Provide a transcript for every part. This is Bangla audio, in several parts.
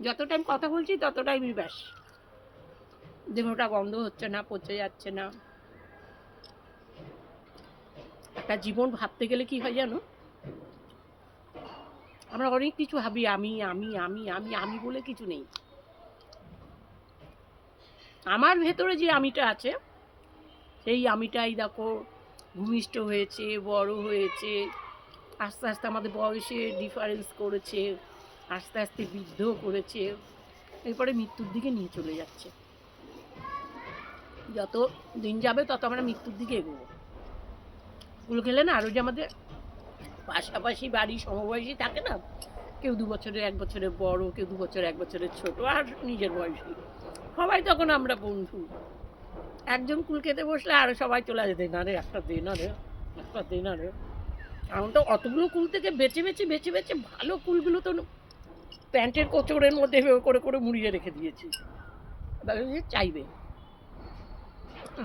যত টাইম কথা বলছি তত টাইমই ব্যাস দেহটা গন্ধ হচ্ছে না, পচে যাচ্ছে না। একটা জীবন ভাবতে গেলে কি হয় জানো, আমরা অনেক কিছু ভাবি, আমি আমি আমি আমি আমি বলে কিছু নেই। আমার ভেতরে যে আমিটা আছে সেই আমিটাই দেখো ভূমিষ্ঠ হয়েছে, বড় হয়েছে, আস্তে আস্তে আমাদের বয়সে ডিফারেন্স করেছে, আস্তে আস্তে বৃদ্ধ করেছে, এরপরে মৃত্যুর দিকে নিয়ে চলে যাচ্ছে। যত দিন যাবে তত আমরা মৃত্যুর দিকে এগোবো। কুল খেলে না, আরও যে আমাদের পাশাপাশি বাড়ি সমবয়সী থাকে না, কেউ 2 বছরের 1 বছরের বড়, কেউ 2 বছর 1 বছরের ছোট, আর নিজের বয়সী, সবাই তখন আমরা বন্ধু। একজন কুল খেতে বসলে আরও সবাই চলে আসে, দে না রে একটা, দে না রে একটা, দে না রে। এখন তো অতগুলো কুল থেকে বেছে বেছে বেছে বেছে ভালো কুলগুলো তো প্যান্টের কোচরের মধ্যে করে করে মুড়িয়ে রেখে দিয়েছি, চাইবে।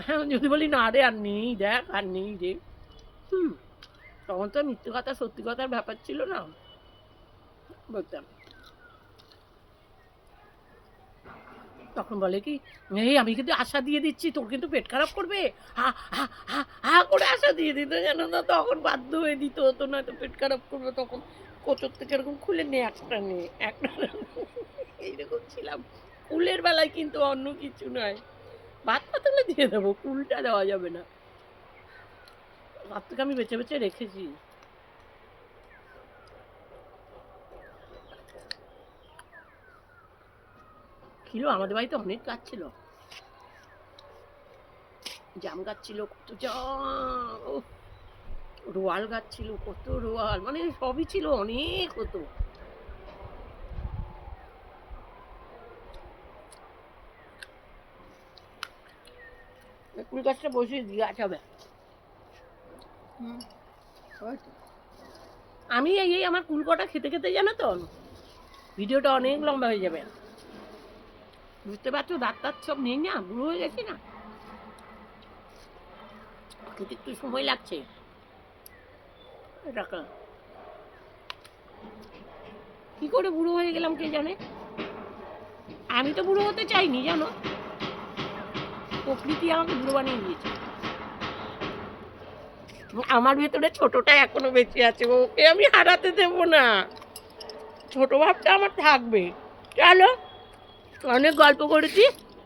হ্যাঁ, যদি বলি না রে আর নেই, দেখ আর নেই রে, তখন তো মিথ্যে কথা সত্যি কথার ব্যাপার ছিল না, বলতাম। তখন বলে কি, এই আমি কিন্তু আশা দিয়ে দিচ্ছি, তোর কিন্তু পেট খারাপ করবে, হা হা হা হা করে আশা দিয়ে দিত, জানো না, তখন বাধ্য হয়ে দিতে হতো, না তো পেট খারাপ করবে। তখন কোচর থেকে এরকম খুলে নে একটা, নে একটা, এইরকম ছিলাম। কুলের বেলায় কিন্তু অন্য কিছু নয়, ভাত পাতলে দিয়ে দেবো, কুলটা দেওয়া যাবে না। তার থেকে আমি বেছে বেছে রেখেছি। ছিল আমাদের বাড়িতে অনেক গাছ ছিল, জাম গাছ ছিল, কত জাম, রোয়াল গাছ ছিল, কত রোয়াল, মানে সবই ছিল, অনেক হতো। কুল গাছটা বসিয়ে দিয়ে হবে। আমি এই আমার কুল কটা খেতে খেতে, জানো তো, ভিডিওটা অনেক লম্বা হয়ে যাবে, বুঝতে পারছো, দাঁত টাত সব নেই না, বুড়ো হয়ে গেছি না, খেতে একটু সময় লাগছে। টাকা কি করে বুড়ো হয়ে গেলাম কে জানে, আমি তো বুড়ো হতে চাইনি, জানো, প্রকৃতি আমাকে বুড়ো বানিয়ে দিয়েছে। আমার ভেতরে ছোটটা এখনো বেঁচে আছে, ওকে আমি হারাতে দেব না, ছোট ভাবটা আমার থাকবে। চলো, অনেক গল্প করেছি।